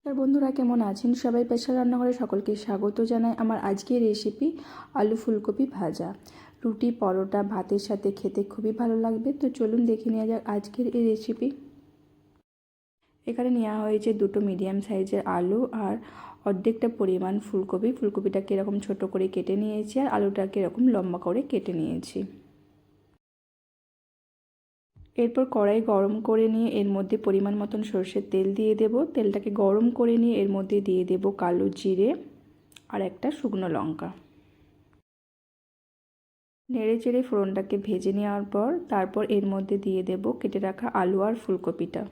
বন্ধুরা কেমন আছেন সবাই? স্পেশাল রান্নাঘরে সকলকে স্বাগত জানাই। আমার আজকের রেসিপি আলু ফুলকপি ভাজা। রুটি, পরোটা, ভাতের সাথে খেতে খুবই ভালো লাগবে। তো চলুন দেখে নেওয়া যাক আজকের এই রেসিপি। এখানে নেওয়া হয়েছে দুটো মিডিয়াম সাইজের আলু আর অর্ধেকটা পরিমাণ ফুলকপি। ফুলকপিটাকে এরকম ছোট করে কেটে নিয়েছি আর আলুটাকে এরকম লম্বা করে কেটে নিয়েছি। এরপর কড়াই গরম করে নিয়ে এর মধ্যে পরিমাণ মতন সরষের তেল দিয়ে দেব। তেলটাকে গরম করে নিয়ে এর মধ্যে দিয়ে দেব কালো জিরে আর একটা শুকনো লঙ্কা। নেড়ে চেড়ে ফোড়নটাকে ভেজে নেওয়ার পর তারপর এর মধ্যে দিয়ে দেব কেটে রাখা আলু আর ফুলকপিটা।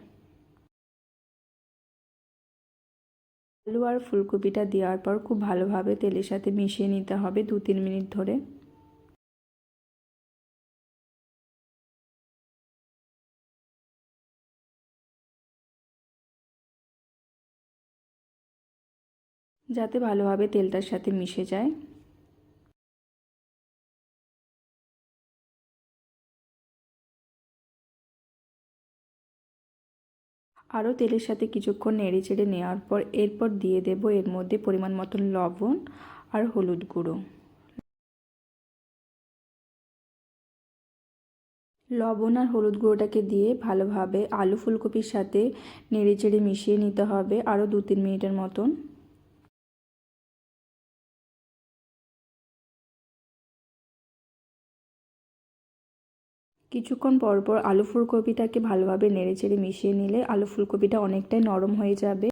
আলু আর ফুলকপিটা দেওয়ার পর খুব ভালোভাবে তেলের সাথে মিশিয়ে নিতে হবে 2-3 মিনিট ধরে। যাতে ভালোভাবে তেলটার সাথে মিশে যায়। আরও তেলের সাথে কিছুক্ষণ নেড়ে চেড়ে নেওয়ার পর এরপর দিয়ে দেব এর মধ্যে পরিমাণ মতন লবণ আর হলুদ গুঁড়ো। লবণ আর হলুদ গুঁড়োটাকে দিয়ে ভালোভাবে আলু ফুলকপির সাথে নেড়ে চেড়ে মিশিয়ে নিতে হবে আরও 2-3 মিনিটের মতন। কিছুক্ষণ পর পর আলু ফুলকপিটাকে ভালোভাবে নেড়ে চেড়ে মিশিয়ে নিলে আলু ফুলকপিটা অনেকটাই নরম হয়ে যাবে।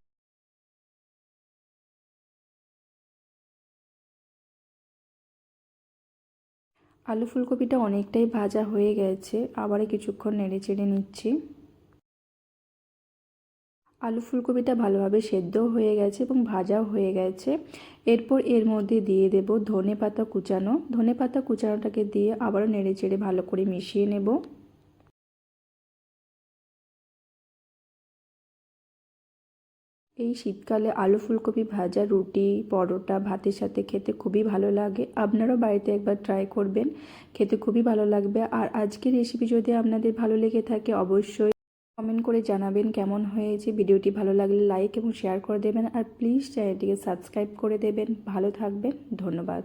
আলু ফুলকপিটা অনেকটাই ভাজা হয়ে গেছে, আবার কিছুক্ষণ নেড়ে চেড়ে নিচ্ছি। আলু ফুলকপিটা ভালোভাবে সেদ্ধও হয়ে গেছে এবং ভাজাও হয়ে গেছে। এরপর এর মধ্যে দিয়ে দেব ধনেপাতা কুচানো। ধনেপাতা কুচানোটাকে দিয়ে আবারও নেড়ে চেড়ে ভালো করে মিশিয়ে নেব। এই শীতকালে আলু ফুলকপি ভাজা রুটি, পরোটা, ভাতের সাথে খেতে খুবই ভালো লাগে। আপনারাও বাড়িতে একবার ট্রাই করবেন, খেতে খুবই ভালো লাগবে। আর আজকের রেসিপি যদি আপনাদের ভালো লেগে থাকে অবশ্যই কমেন্ট করে জানাবেন কেমন হয়েছে। ভিডিওটি ভালো লাগলে লাইক এবং শেয়ার করে দেবেন আর প্লিজ চ্যানেলটিকে সাবস্ক্রাইব করে দেবেন। ভালো থাকবেন, ধন্যবাদ।